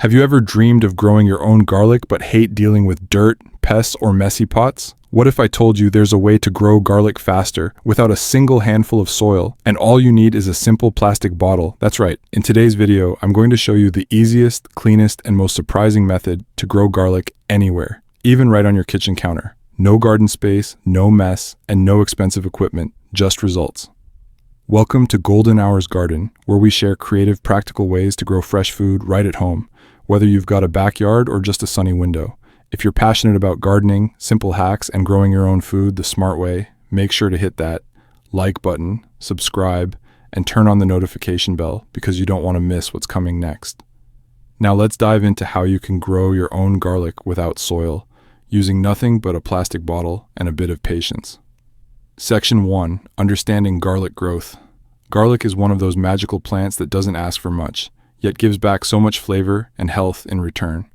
Have you ever dreamed of growing your own garlic but hate dealing with dirt, pests, or messy pots? What if I told you there's a way to grow garlic faster without a single handful of soil, and all you need is a simple plastic bottle? That's right. In today's video, I'm going to show you the easiest, cleanest, and most surprising method to grow garlic anywhere, even right on your kitchen counter. No garden space, no mess, and no expensive equipment, just results. Welcome to Golden Hours Garden, where we share creative, practical ways to grow fresh food right at home, whether you've got a backyard or just a sunny window. If you're passionate about gardening, simple hacks, and growing your own food the smart way, make sure to hit that like button, subscribe, and turn on the notification bell because you don't want to miss what's coming next. Now let's dive into how you can grow your own garlic without soil, using nothing but a plastic bottle and a bit of patience. Section 1. Understanding garlic growth. Garlic is one of those magical plants that doesn't ask for much, yet gives back so much flavor and health in return.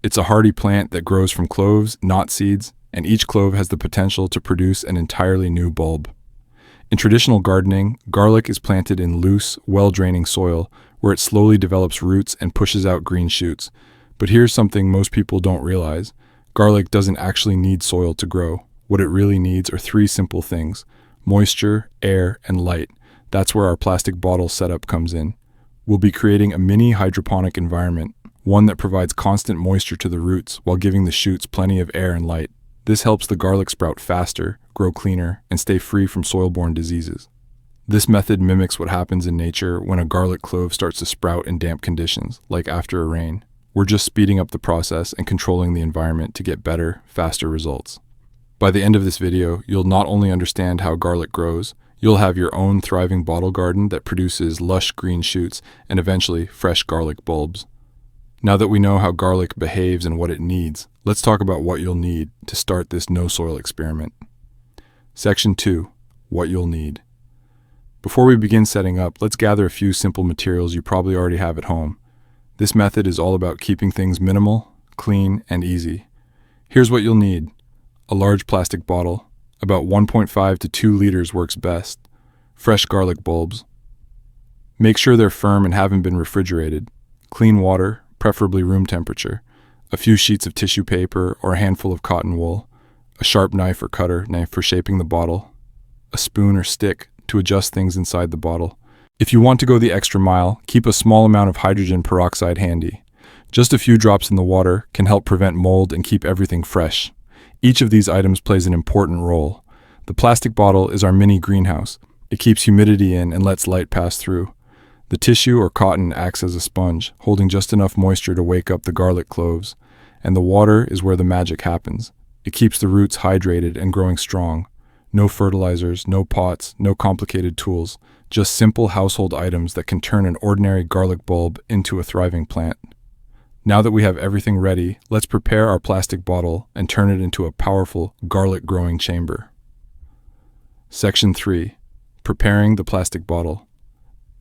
It's a hardy plant that grows from cloves, not seeds, and each clove has the potential to produce an entirely new bulb. In traditional gardening, garlic is planted in loose, well-draining soil where it slowly develops roots and pushes out green shoots. But here's something most people don't realize. Garlic doesn't actually need soil to grow. What it really needs are three simple things: moisture, air, and light. That's where our plastic bottle setup comes in. We'll be creating a mini hydroponic environment, one that provides constant moisture to the roots while giving the shoots plenty of air and light. This helps the garlic sprout faster, grow cleaner, and stay free from soil-borne diseases. This method mimics what happens in nature when a garlic clove starts to sprout in damp conditions, like after a rain. We're just speeding up the process and controlling the environment to get better, faster results. By the end of this video, you'll not only understand how garlic grows, you'll have your own thriving bottle garden that produces lush green shoots and eventually fresh garlic bulbs. Now that we know how garlic behaves and what it needs, let's talk about what you'll need to start this no-soil experiment. Section 2. What you'll need. Before we begin setting up, let's gather a few simple materials you probably already have at home. This method is all about keeping things minimal, clean, and easy. Here's what you'll need. A large plastic bottle, about 1.5 to 2 liters works best. Fresh garlic bulbs. Make sure they're firm and haven't been refrigerated. Clean water, preferably room temperature. A few sheets of tissue paper or a handful of cotton wool. A sharp knife or cutter knife for shaping the bottle. A spoon or stick to adjust things inside the bottle. If you want to go the extra mile, keep a small amount of hydrogen peroxide handy. Just a few drops in the water can help prevent mold and keep everything fresh. Each of these items plays an important role. The plastic bottle is our mini greenhouse. It keeps humidity in and lets light pass through. The tissue or cotton acts as a sponge, holding just enough moisture to wake up the garlic cloves. And the water is where the magic happens. It keeps the roots hydrated and growing strong. No fertilizers, no pots, no complicated tools. Just simple household items that can turn an ordinary garlic bulb into a thriving plant. Now that we have everything ready, let's prepare our plastic bottle and turn it into a powerful garlic growing chamber. Section 3. Preparing the plastic bottle.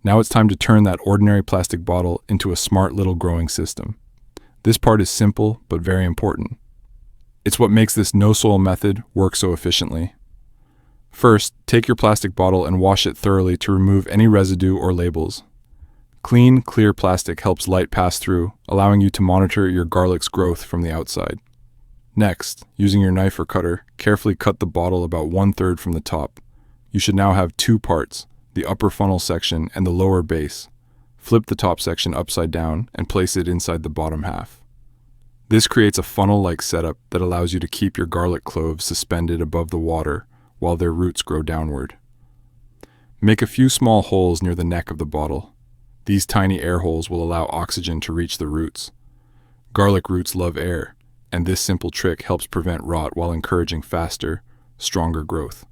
Now it's time to turn that ordinary plastic bottle into a smart little growing system. This part is simple but very important. It's what makes this no-soil method work so efficiently. First, take your plastic bottle and wash it thoroughly to remove any residue or labels. Clean, clear plastic helps light pass through, allowing you to monitor your garlic's growth from the outside. Next, using your knife or cutter, carefully cut the bottle about 1/3 from the top. You should now have two parts, the upper funnel section and the lower base. Flip the top section upside down and place it inside the bottom half. This creates a funnel-like setup that allows you to keep your garlic cloves suspended above the water while their roots grow downward. Make a few small holes near the neck of the bottle. These tiny air holes will allow oxygen to reach the roots. Garlic roots love air, and this simple trick helps prevent rot while encouraging faster, stronger growth.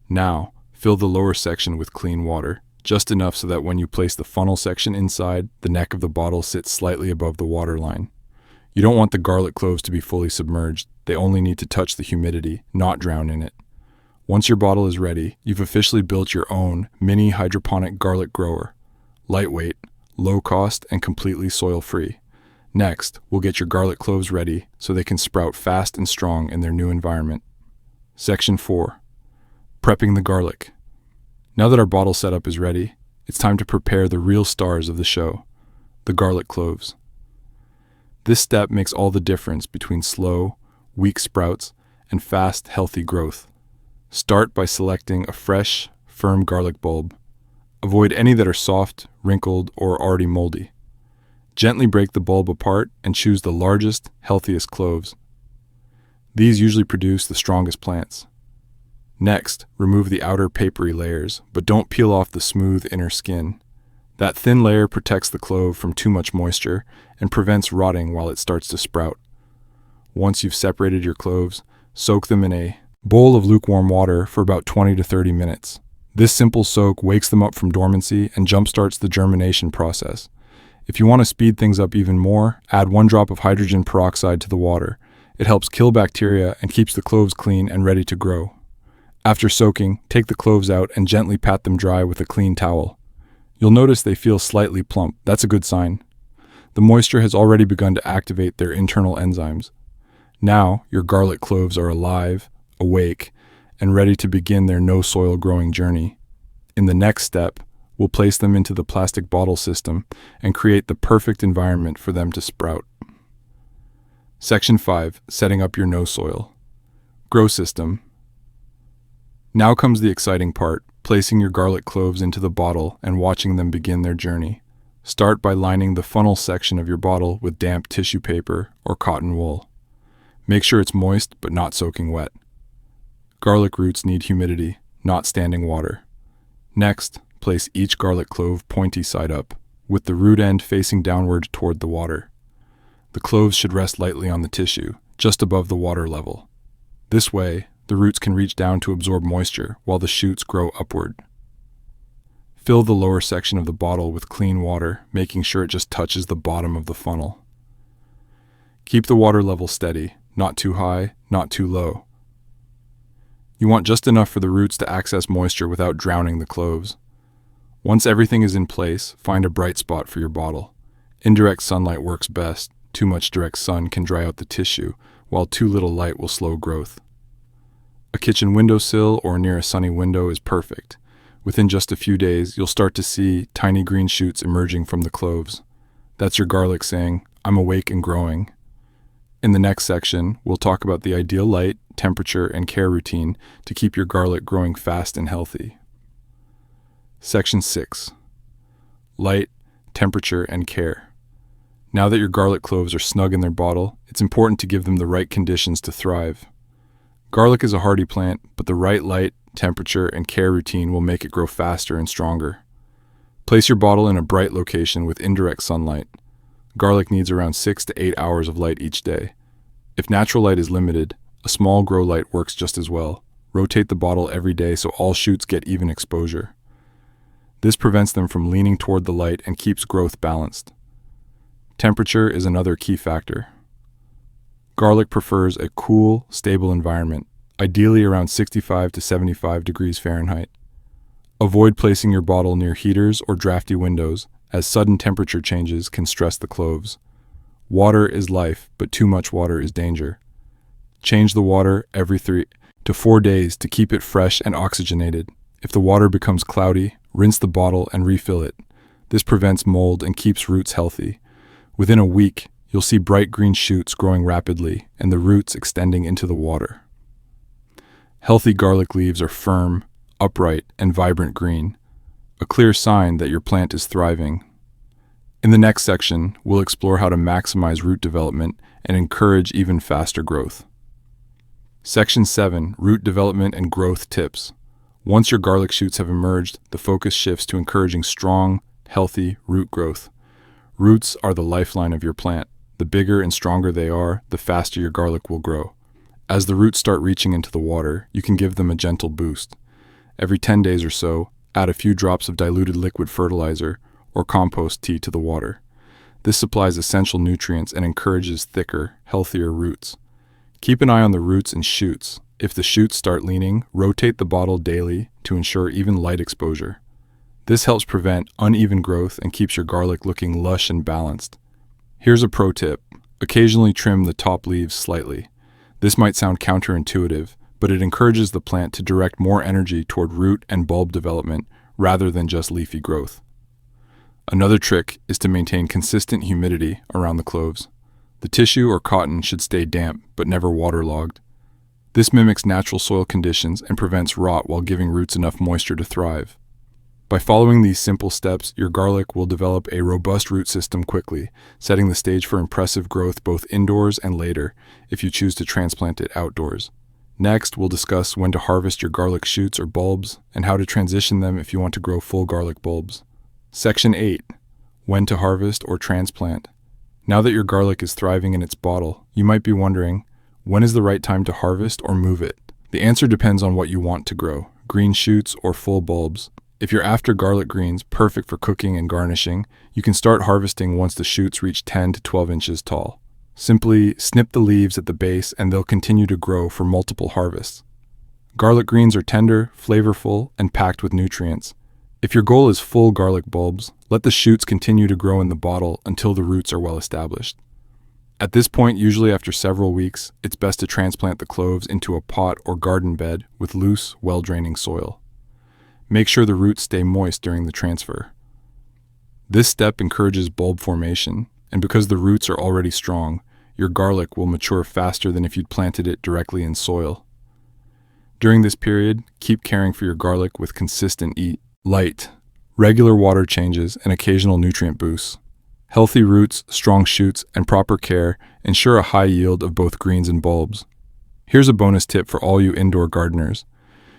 Now, fill the lower section with clean water, just enough so that when you place the funnel section inside, the neck of the bottle sits slightly above the water line. You don't want the garlic cloves to be fully submerged. They only need to touch the humidity, not drown in it. Once your bottle is ready, you've officially built your own mini hydroponic garlic grower. Lightweight, low cost, and completely soil-free. Next, we'll get your garlic cloves ready so they can sprout fast and strong in their new environment. Section 4. Prepping the garlic. Now that our bottle setup is ready, it's time to prepare the real stars of the show, the garlic cloves. This step makes all the difference between slow, weak sprouts and fast, healthy growth. Start by selecting a fresh, firm garlic bulb. Avoid any that are soft, wrinkled, or already moldy. Gently break the bulb apart and choose the largest, healthiest cloves. These usually produce the strongest plants. Next, remove the outer papery layers, but don't peel off the smooth inner skin. That thin layer protects the clove from too much moisture and prevents rotting while it starts to sprout. Once you've separated your cloves, soak them in a bowl of lukewarm water for about 20 to 30 minutes. This simple soak wakes them up from dormancy and jumpstarts the germination process. If you want to speed things up even more, add 1 drop of hydrogen peroxide to the water. It helps kill bacteria and keeps the cloves clean and ready to grow. After soaking, take the cloves out and gently pat them dry with a clean towel. You'll notice they feel slightly plump. That's a good sign. The moisture has already begun to activate their internal enzymes. Now, your garlic cloves are alive, awake, and ready to begin their no-soil growing journey. In the next step, we'll place them into the plastic bottle system and create the perfect environment for them to sprout. Section 5. Setting up your no-soil. Grow system. Now comes the exciting part, placing your garlic cloves into the bottle and watching them begin their journey. Start by lining the funnel section of your bottle with damp tissue paper or cotton wool. Make sure it's moist but not soaking wet. Garlic roots need humidity, not standing water. Next, place each garlic clove pointy side up, with the root end facing downward toward the water. The cloves should rest lightly on the tissue, just above the water level. This way, the roots can reach down to absorb moisture while the shoots grow upward. Fill the lower section of the bottle with clean water, making sure it just touches the bottom of the funnel. Keep the water level steady, not too high, not too low. You want just enough for the roots to access moisture without drowning the cloves. Once everything is in place, find a bright spot for your bottle. Indirect sunlight works best. Too much direct sun can dry out the tissue, while too little light will slow growth. A kitchen windowsill or near a sunny window is perfect. Within just a few days, you'll start to see tiny green shoots emerging from the cloves. That's your garlic saying, "I'm awake and growing." In the next section, we'll talk about the ideal light, temperature, and care routine to keep your garlic growing fast and healthy. Section 6. Light, temperature, and care. Now that your garlic cloves are snug in their bottle, it's important to give them the right conditions to thrive. Garlic is a hardy plant, but the right light, temperature, and care routine will make it grow faster and stronger. Place your bottle in a bright location with indirect sunlight. Garlic needs around 6 to 8 hours of light each day. If natural light is limited, a small grow light works just as well. Rotate the bottle every day so all shoots get even exposure. This prevents them from leaning toward the light and keeps growth balanced. Temperature is another key factor. Garlic prefers a cool, stable environment, ideally around 65 to 75 degrees Fahrenheit. Avoid placing your bottle near heaters or drafty windows, as sudden temperature changes can stress the cloves. Water is life, but too much water is danger. Change the water every 3 to 4 days to keep it fresh and oxygenated. If the water becomes cloudy, rinse the bottle and refill it. This prevents mold and keeps roots healthy. Within a week, you'll see bright green shoots growing rapidly and the roots extending into the water. Healthy garlic leaves are firm, upright, and vibrant green, a clear sign that your plant is thriving. In the next section, we'll explore how to maximize root development and encourage even faster growth. Section 7. Root development and growth tips. Once your garlic shoots have emerged, the focus shifts to encouraging strong, healthy root growth. Roots are the lifeline of your plant. The bigger and stronger they are, the faster your garlic will grow. As the roots start reaching into the water, you can give them a gentle boost. Every 10 days or so, add a few drops of diluted liquid fertilizer or compost tea to the water. This supplies essential nutrients and encourages thicker, healthier roots. Keep an eye on the roots and shoots. If the shoots start leaning, rotate the bottle daily to ensure even light exposure. This helps prevent uneven growth and keeps your garlic looking lush and balanced. Here's a pro tip. Occasionally trim the top leaves slightly. This might sound counterintuitive, but it encourages the plant to direct more energy toward root and bulb development rather than just leafy growth. Another trick is to maintain consistent humidity around the cloves. The tissue or cotton should stay damp, but never waterlogged. This mimics natural soil conditions and prevents rot while giving roots enough moisture to thrive. By following these simple steps, your garlic will develop a robust root system quickly, setting the stage for impressive growth both indoors and later, if you choose to transplant it outdoors. Next, we'll discuss when to harvest your garlic shoots or bulbs and how to transition them if you want to grow full garlic bulbs. Section 8. When to harvest or transplant. Now that your garlic is thriving in its bottle, you might be wondering, when is the right time to harvest or move it? The answer depends on what you want to grow, green shoots or full bulbs. If you're after garlic greens, perfect for cooking and garnishing, you can start harvesting once the shoots reach 10 to 12 inches tall. Simply snip the leaves at the base and they'll continue to grow for multiple harvests. Garlic greens are tender, flavorful, and packed with nutrients. If your goal is full garlic bulbs, let the shoots continue to grow in the bottle until the roots are well established. At this point, usually after several weeks, it's best to transplant the cloves into a pot or garden bed with loose, well-draining soil. Make sure the roots stay moist during the transfer. This step encourages bulb formation, and because the roots are already strong, your garlic will mature faster than if you'd planted it directly in soil. During this period, keep caring for your garlic with consistent light, regular water changes, and occasional nutrient boosts. Healthy roots, strong shoots, and proper care ensure a high yield of both greens and bulbs. Here's a bonus tip for all you indoor gardeners.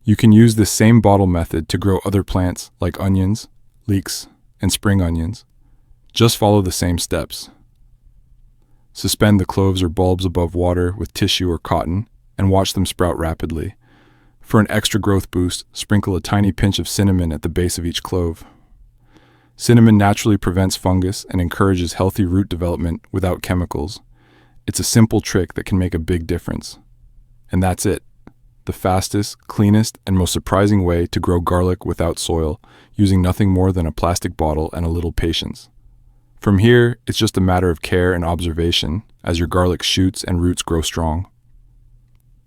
You can use this same bottle method to grow other plants like onions, leeks, and spring onions. Just follow the same steps. Suspend the cloves or bulbs above water with tissue or cotton and watch them sprout rapidly. For an extra growth boost, sprinkle a tiny pinch of cinnamon at the base of each clove. Cinnamon naturally prevents fungus and encourages healthy root development without chemicals. It's a simple trick that can make a big difference. And that's it. The fastest, cleanest, and most surprising way to grow garlic without soil, using nothing more than a plastic bottle and a little patience. From here, it's just a matter of care and observation as your garlic shoots and roots grow strong.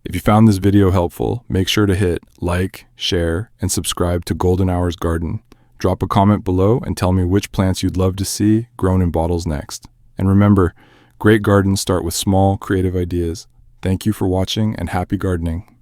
If you found this video helpful, make sure to hit like, share, and subscribe to Golden Hours Garden. Drop a comment below and tell me which plants you'd love to see grown in bottles next. And remember, great gardens start with small, creative ideas. Thank you for watching and happy gardening.